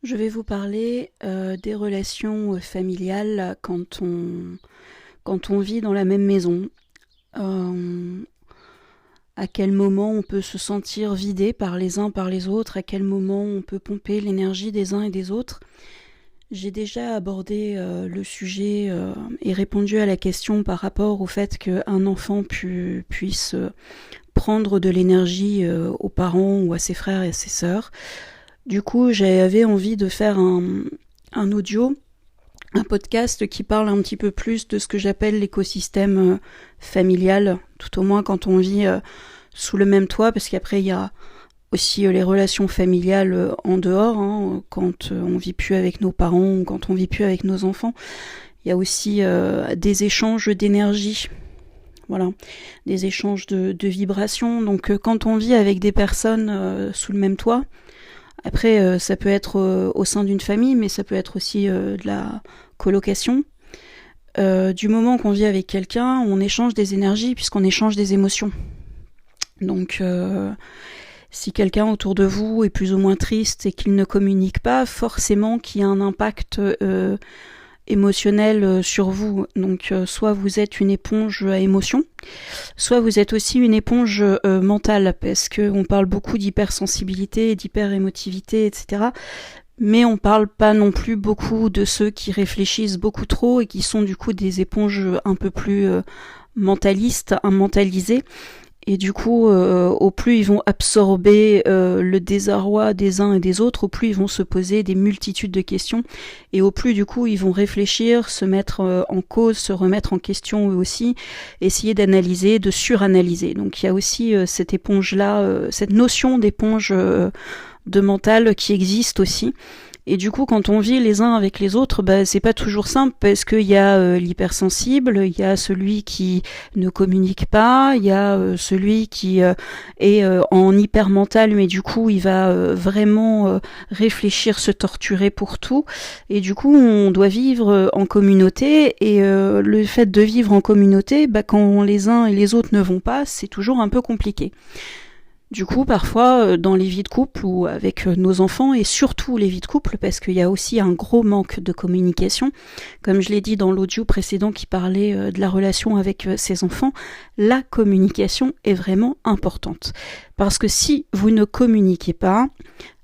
Je vais vous parler des relations familiales quand on vit dans la même maison. Euh, à quel moment on peut se sentir vidé par les uns par les autres, à quel moment on peut pomper l'énergie des uns et des autres. J'ai déjà abordé le sujet et répondu à la question par rapport au fait qu'un enfant puisse prendre de l'énergie aux parents ou à ses frères et à ses sœurs. Du coup, j'avais envie de faire un audio, un podcast qui parle un petit peu plus de ce que j'appelle l'écosystème familial, tout au moins quand on vit sous le même toit, parce qu'après il y a aussi les relations familiales en dehors, quand on vit plus avec nos parents ou quand on vit plus avec nos enfants. Il y a aussi des échanges d'énergie. Voilà, des échanges de vibrations. Donc quand on vit avec des personnes sous le même toit, après ça peut être au sein d'une famille, mais ça peut être aussi de la colocation. Du moment qu'on vit avec quelqu'un, on échange des énergies puisqu'on échange des émotions. Donc si quelqu'un autour de vous est plus ou moins triste et qu'il ne communique pas, forcément qu'il y a un impact émotionnel sur vous. Donc soit vous êtes une éponge à émotions, soit vous êtes aussi une éponge mentale, parce qu'on parle beaucoup d'hypersensibilité, d'hyperémotivité, etc. Mais on parle pas non plus beaucoup de ceux qui réfléchissent beaucoup trop et qui sont du coup des éponges un peu plus mentalistes, mentalisées. Et du coup, au plus ils vont absorber le désarroi des uns et des autres, au plus ils vont se poser des multitudes de questions, et au plus du coup ils vont réfléchir, se mettre en cause, se remettre en question eux aussi, essayer d'analyser, de suranalyser. Donc il y a aussi cette éponge-là, cette notion d'éponge de mental qui existe aussi. Et du coup, quand on vit les uns avec les autres, c'est pas toujours simple parce qu'il y a l'hypersensible, il y a celui qui ne communique pas, il y a celui qui est en hypermental, mais du coup, il va vraiment réfléchir, se torturer pour tout. Et du coup, on doit vivre en communauté. Et le fait de vivre en communauté, quand les uns et les autres ne vont pas, c'est toujours un peu compliqué. Du coup, parfois, dans les vies de couple ou avec nos enfants, et surtout les vies de couple, parce qu'il y a aussi un gros manque de communication, comme je l'ai dit dans l'audio précédent qui parlait de la relation avec ses enfants, la communication est vraiment importante. Parce que si vous ne communiquez pas,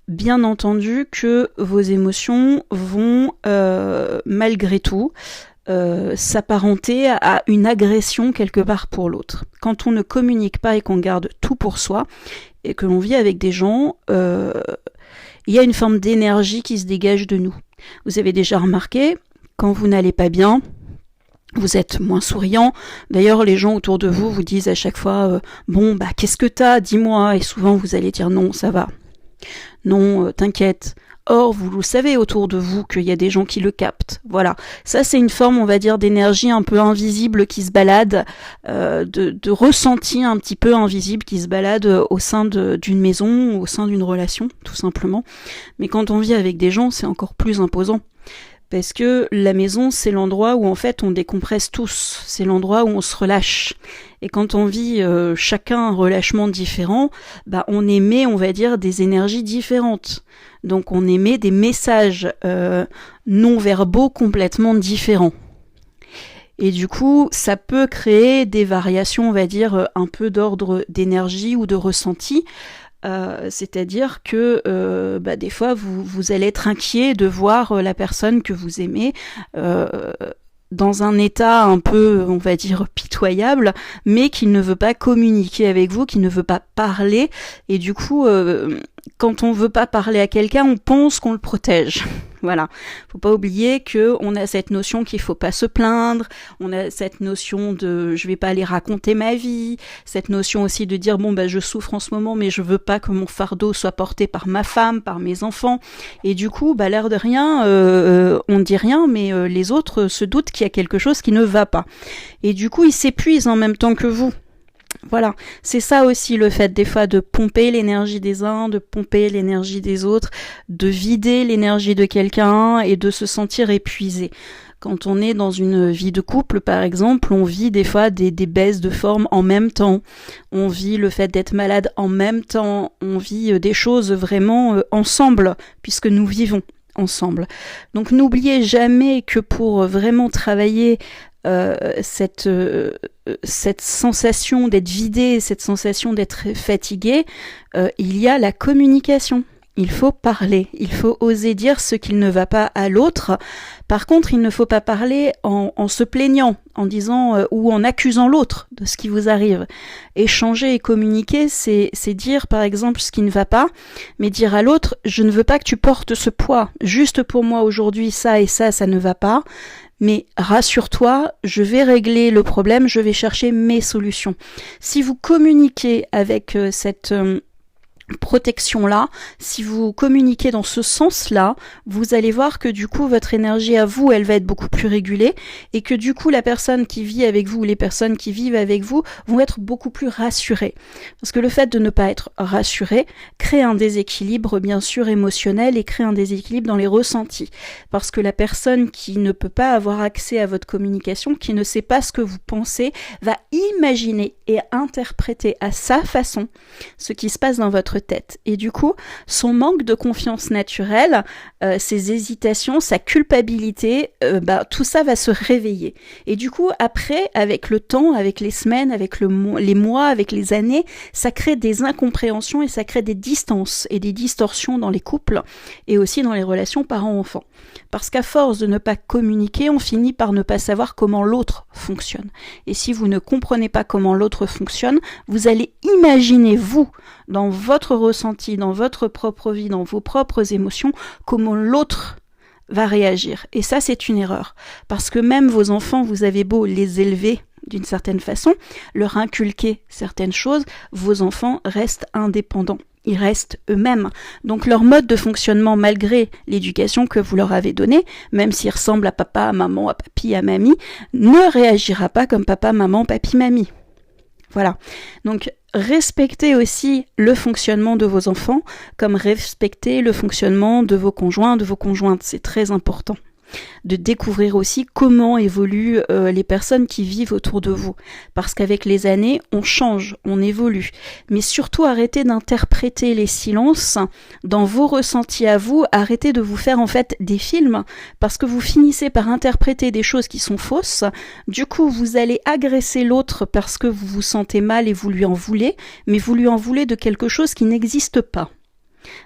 bien entendu que vos émotions vont, malgré tout, s'apparenter à une agression quelque part pour l'autre. Quand on ne communique pas et qu'on garde tout pour soi et que l'on vit avec des gens, il y a une forme d'énergie qui se dégage de nous. Vous avez déjà remarqué, quand vous n'allez pas bien, vous êtes moins souriant. D'ailleurs, les gens autour de vous vous disent à chaque fois bon, qu'est-ce que t'as, dis-moi. Et souvent, vous allez dire non, ça va. Non, t'inquiète. Or, vous le savez autour de vous qu'il y a des gens qui le captent. Voilà. Ça, c'est une forme, on va dire, d'énergie un peu invisible qui se balade, de ressenti un petit peu invisible qui se balade au sein d'une maison, au sein d'une relation, tout simplement. Mais quand on vit avec des gens, c'est encore plus imposant. Parce que la maison, c'est l'endroit où en fait on décompresse tous, c'est l'endroit où on se relâche. Et quand on vit chacun un relâchement différent, on émet, on va dire, des énergies différentes. Donc on émet des messages non-verbaux complètement différents. Et du coup, ça peut créer des variations, on va dire, un peu d'ordre d'énergie ou de ressenti. C'est-à-dire que des fois vous allez être inquiet de voir la personne que vous aimez dans un état un peu, on va dire, pitoyable, mais qui ne veut pas communiquer avec vous, qui ne veut pas parler, et du coup, quand on veut pas parler à quelqu'un, on pense qu'on le protège. Voilà. Faut pas oublier que on a cette notion qu'il faut pas se plaindre, on a cette notion de je vais pas aller raconter ma vie, cette notion aussi de dire je souffre en ce moment mais je veux pas que mon fardeau soit porté par ma femme, par mes enfants. Et du coup, l'air de rien, on dit rien, mais les autres se doutent qu'il y a quelque chose qui ne va pas. Et du coup, ils s'épuisent en même temps que vous. Voilà, c'est ça aussi le fait des fois de pomper l'énergie des uns, de pomper l'énergie des autres, de vider l'énergie de quelqu'un et de se sentir épuisé. Quand on est dans une vie de couple, par exemple, on vit des fois des baisses de forme en même temps. On vit le fait d'être malade en même temps. On vit des choses vraiment ensemble, puisque nous vivons ensemble. Donc n'oubliez jamais que pour vraiment travailler cette sensation d'être vidé, cette sensation d'être fatigué, il y a la communication. Il faut parler, il faut oser dire ce qu'il ne va pas à l'autre. Par contre, il ne faut pas parler en se plaignant, en disant ou en accusant l'autre de ce qui vous arrive. Échanger et communiquer, c'est dire par exemple ce qui ne va pas, mais dire à l'autre, je ne veux pas que tu portes ce poids. Juste pour moi aujourd'hui, ça et ça ne va pas. Mais rassure-toi, je vais régler le problème, je vais chercher mes solutions. Si vous communiquez avec cette protection-là, si vous communiquez dans ce sens-là, vous allez voir que du coup votre énergie à vous, elle va être beaucoup plus régulée et que du coup la personne qui vit avec vous, les personnes qui vivent avec vous vont être beaucoup plus rassurées. Parce que le fait de ne pas être rassuré crée un déséquilibre bien sûr émotionnel et crée un déséquilibre dans les ressentis. Parce que la personne qui ne peut pas avoir accès à votre communication, qui ne sait pas ce que vous pensez, va imaginer et interpréter à sa façon ce qui se passe dans votre tête. Et du coup, son manque de confiance naturelle, ses hésitations, sa culpabilité, tout ça va se réveiller. Et du coup, après, avec le temps, avec les semaines, avec les mois, avec les années, ça crée des incompréhensions et ça crée des distances et des distorsions dans les couples et aussi dans les relations parents-enfants. Parce qu'à force de ne pas communiquer, on finit par ne pas savoir comment l'autre fonctionne. Et si vous ne comprenez pas comment l'autre fonctionne, vous allez imaginer, vous, dans votre ressenti, dans votre propre vie, dans vos propres émotions, comment l'autre va réagir. Et ça, c'est une erreur. Parce que même vos enfants, vous avez beau les élever d'une certaine façon, leur inculquer certaines choses, vos enfants restent indépendants. Ils restent eux-mêmes. Donc leur mode de fonctionnement, malgré l'éducation que vous leur avez donnée, même s'ils ressemblent à papa, à maman, à papi, à mamie, ne réagira pas comme papa, maman, papi, mamie. Voilà. Donc respectez aussi le fonctionnement de vos enfants, comme respectez le fonctionnement de vos conjoints, de vos conjointes. C'est très important de découvrir aussi comment évoluent les personnes qui vivent autour de vous. Parce qu'avec les années, on change, on évolue. Mais surtout, arrêtez d'interpréter les silences dans vos ressentis à vous. Arrêtez de vous faire en fait des films parce que vous finissez par interpréter des choses qui sont fausses. Du coup, vous allez agresser l'autre parce que vous vous sentez mal et vous lui en voulez, mais vous lui en voulez de quelque chose qui n'existe pas.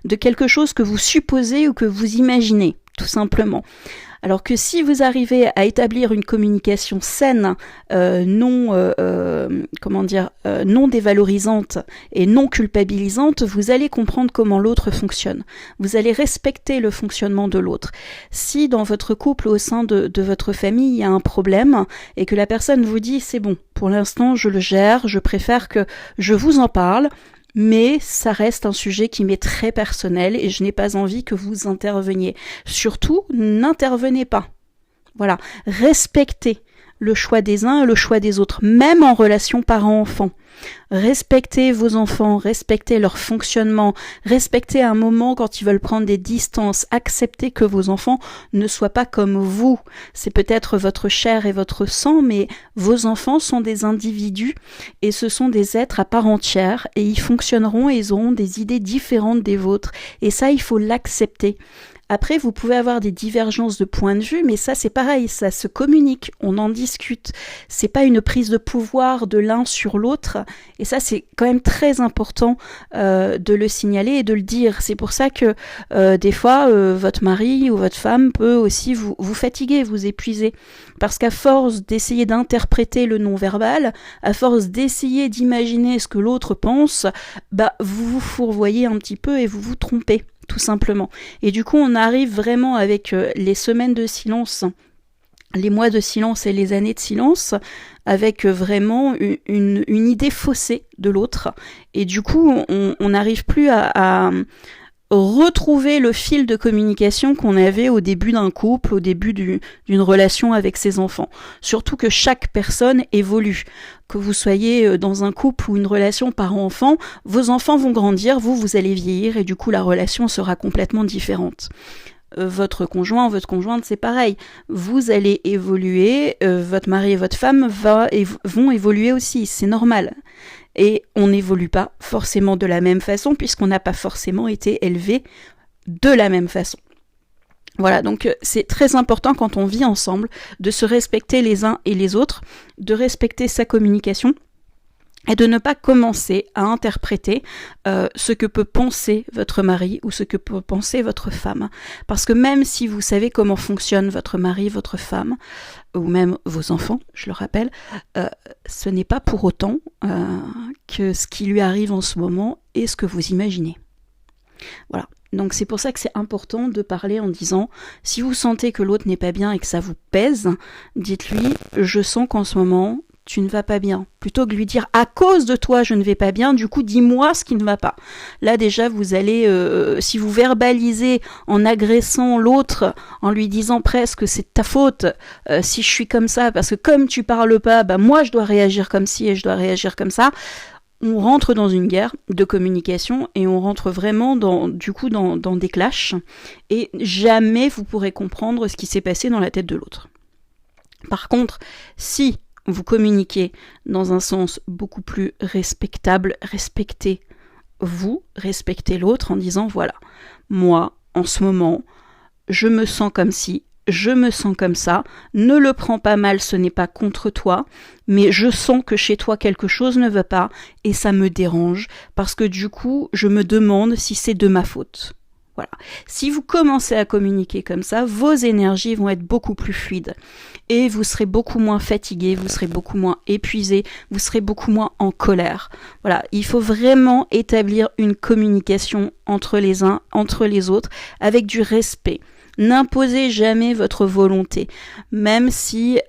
De quelque chose que vous supposez ou que vous imaginez, tout simplement. Alors que si vous arrivez à établir une communication saine, non dévalorisante et non culpabilisante, vous allez comprendre comment l'autre fonctionne. Vous allez respecter le fonctionnement de l'autre. Si dans votre couple, au sein de votre famille, il y a un problème et que la personne vous dit « c'est bon, pour l'instant je le gère, je préfère que je vous en parle », mais ça reste un sujet qui m'est très personnel et je n'ai pas envie que vous interveniez. Surtout, n'intervenez pas. Voilà, respectez le choix des uns et le choix des autres, même en relation parent-enfant. Respectez vos enfants, respectez leur fonctionnement, respectez un moment quand ils veulent prendre des distances, acceptez que vos enfants ne soient pas comme vous. C'est peut-être votre chair et votre sang, mais vos enfants sont des individus et ce sont des êtres à part entière et ils fonctionneront et ils auront des idées différentes des vôtres. Et ça, il faut l'accepter. Après, vous pouvez avoir des divergences de points de vue, mais ça c'est pareil, ça se communique, on en discute. C'est pas une prise de pouvoir de l'un sur l'autre, et ça c'est quand même très important de le signaler et de le dire. C'est pour ça que des fois votre mari ou votre femme peut aussi vous fatiguer, vous épuiser, parce qu'à force d'essayer d'interpréter le non-verbal, à force d'essayer d'imaginer ce que l'autre pense, vous vous fourvoyez un petit peu et vous vous trompez. Tout simplement. Et du coup, on arrive vraiment avec les semaines de silence, les mois de silence et les années de silence, avec vraiment une idée faussée de l'autre. Et du coup, on n'arrive plus à retrouver le fil de communication qu'on avait au début d'un couple, au début d'une relation avec ses enfants. Surtout que chaque personne évolue. Que vous soyez dans un couple ou une relation parent-enfant, vos enfants vont grandir, vous allez vieillir et du coup la relation sera complètement différente. Votre conjoint ou votre conjointe, c'est pareil. Vous allez évoluer, votre mari et votre femme vont évoluer aussi, c'est normal. Et on n'évolue pas forcément de la même façon puisqu'on n'a pas forcément été élevé de la même façon. Voilà, donc c'est très important quand on vit ensemble de se respecter les uns et les autres, de respecter sa communication et de ne pas commencer à interpréter ce que peut penser votre mari ou ce que peut penser votre femme. Parce que même si vous savez comment fonctionne votre mari, votre femme, ou même vos enfants, je le rappelle, ce n'est pas pour autant que ce qui lui arrive en ce moment est ce que vous imaginez. Voilà. Donc c'est pour ça que c'est important de parler en disant, si vous sentez que l'autre n'est pas bien et que ça vous pèse, dites-lui, je sens qu'en ce moment, tu ne vas pas bien. Plutôt que de lui dire, à cause de toi, je ne vais pas bien, du coup, dis-moi ce qui ne va pas. Là, déjà, vous allez, si vous verbalisez en agressant l'autre, en lui disant presque, c'est ta faute, si je suis comme ça, parce que comme tu parles pas, bah, moi, je dois réagir comme ci et je dois réagir comme ça. On rentre dans une guerre de communication et on rentre vraiment dans des clashs et jamais vous pourrez comprendre ce qui s'est passé dans la tête de l'autre. Par contre, si vous communiquez dans un sens beaucoup plus respectable, respectez-vous, respectez l'autre en disant voilà, moi, en ce moment, je me sens comme ci, je me sens comme ça, ne le prends pas mal, ce n'est pas contre toi, mais je sens que chez toi quelque chose ne va pas et ça me dérange parce que du coup, je me demande si c'est de ma faute. Voilà. Si vous commencez à communiquer comme ça, vos énergies vont être beaucoup plus fluides et vous serez beaucoup moins fatigué, vous serez beaucoup moins épuisé, vous serez beaucoup moins en colère. Voilà, il faut vraiment établir une communication entre les uns, entre les autres, avec du respect. N'imposez jamais votre volonté, même si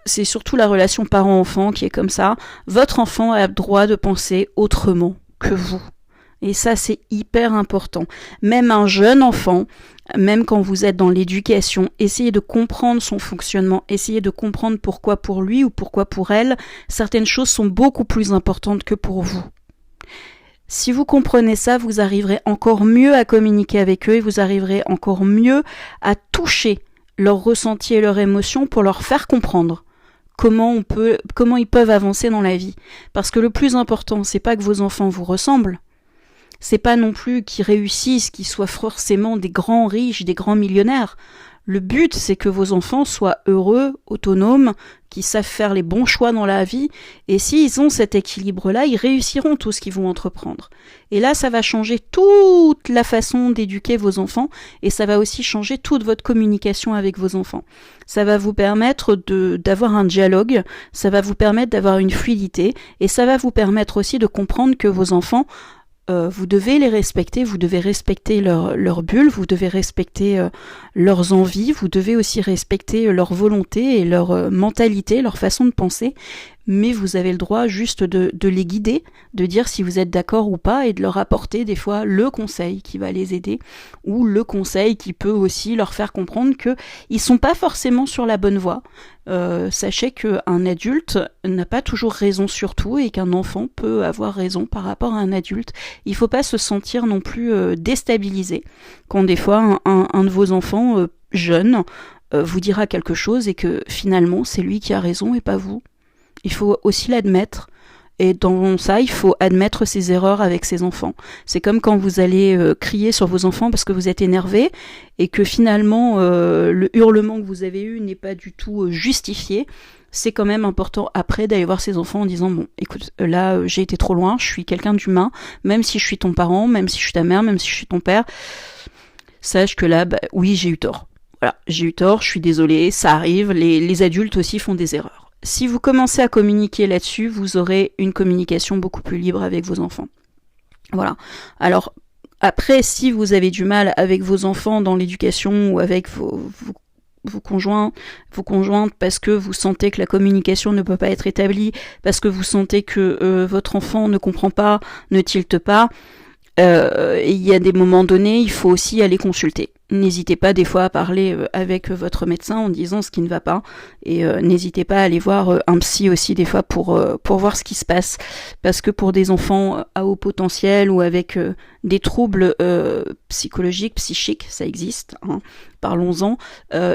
c'est surtout la relation parent-enfant qui est comme ça. Votre enfant a le droit de penser autrement que vous. Et ça, c'est hyper important. Même un jeune enfant, même quand vous êtes dans l'éducation, essayez de comprendre son fonctionnement, essayez de comprendre pourquoi pour lui ou pourquoi pour elle, certaines choses sont beaucoup plus importantes que pour vous. Si vous comprenez ça, vous arriverez encore mieux à communiquer avec eux et vous arriverez encore mieux à toucher leurs ressentis et leurs émotions pour leur faire comprendre comment ils peuvent avancer dans la vie. Parce que le plus important, c'est pas que vos enfants vous ressemblent. C'est pas non plus qu'ils réussissent, qu'ils soient forcément des grands riches, des grands millionnaires. Le but, c'est que vos enfants soient heureux, autonomes, qu'ils savent faire les bons choix dans la vie. Et s'ils ont cet équilibre-là, ils réussiront tout ce qu'ils vont entreprendre. Et là, ça va changer toute la façon d'éduquer vos enfants et ça va aussi changer toute votre communication avec vos enfants. Ça va vous permettre d'avoir un dialogue, ça va vous permettre d'avoir une fluidité et ça va vous permettre aussi de comprendre que vos enfants vous devez les respecter, vous devez respecter leur bulle, vous devez respecter leurs envies, vous devez aussi respecter leur volonté et leur mentalité, leur façon de penser, mais vous avez le droit juste de les guider, de dire si vous êtes d'accord ou pas et de leur apporter des fois le conseil qui va les aider ou le conseil qui peut aussi leur faire comprendre qu'ils sont pas forcément sur la bonne voie. Sachez qu'un adulte n'a pas toujours raison sur tout et qu'un enfant peut avoir raison par rapport à un adulte. Il faut pas se sentir non plus déstabilisé quand des fois un de vos enfants jeune vous dira quelque chose et que finalement c'est lui qui a raison et pas vous. Il faut aussi l'admettre. Et dans ça, il faut admettre ses erreurs avec ses enfants. C'est comme quand vous allez crier sur vos enfants parce que vous êtes énervé et que finalement le hurlement que vous avez eu n'est pas du tout justifié. C'est quand même important après d'aller voir ses enfants en disant bon, écoute, là j'ai été trop loin, je suis quelqu'un d'humain, même si je suis ton parent, même si je suis ta mère, même si je suis ton père, sache que là, oui, j'ai eu tort. Voilà, j'ai eu tort, je suis désolée, ça arrive, les adultes aussi font des erreurs. Si vous commencez à communiquer là-dessus, vous aurez une communication beaucoup plus libre avec vos enfants. Voilà. Alors, après, si vous avez du mal avec vos enfants dans l'éducation ou avec vos conjoints, vos conjointes, parce que vous sentez que la communication ne peut pas être établie, parce que vous sentez que votre enfant ne comprend pas, ne tilte pas, il y a des moments donnés, il faut aussi aller consulter. N'hésitez pas des fois à parler avec votre médecin en disant ce qui ne va pas et n'hésitez pas à aller voir un psy aussi des fois pour voir ce qui se passe parce que pour des enfants à haut potentiel ou avec des troubles psychologiques, psychiques, ça existe, hein, parlons-en,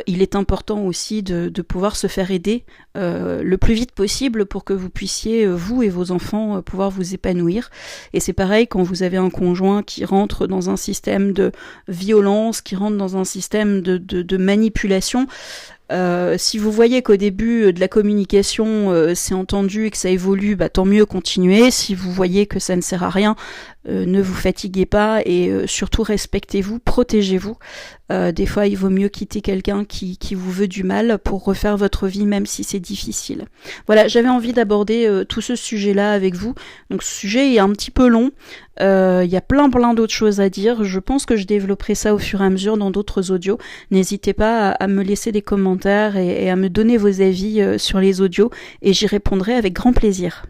il est important aussi de pouvoir se faire aider le plus vite possible pour que vous puissiez, vous et vos enfants, pouvoir vous épanouir. Et c'est pareil quand vous avez un conjoint qui rentre dans un système de violence, qui rentre rentre dans un système de manipulation. Si vous voyez qu'au début de la communication c'est entendu et que ça évolue, tant mieux, continuez. Si vous voyez que ça ne sert à rien, ne vous fatiguez pas et surtout respectez-vous, protégez-vous. Des fois il vaut mieux quitter quelqu'un qui vous veut du mal pour refaire votre vie même si c'est difficile. Voilà, j'avais envie d'aborder tout ce sujet-là avec vous. Donc ce sujet est un petit peu long, il y a plein d'autres choses à dire. Je pense que je développerai ça au fur et à mesure dans d'autres audios. N'hésitez pas à me laisser des commentaires et à me donner vos avis sur les audios et j'y répondrai avec grand plaisir.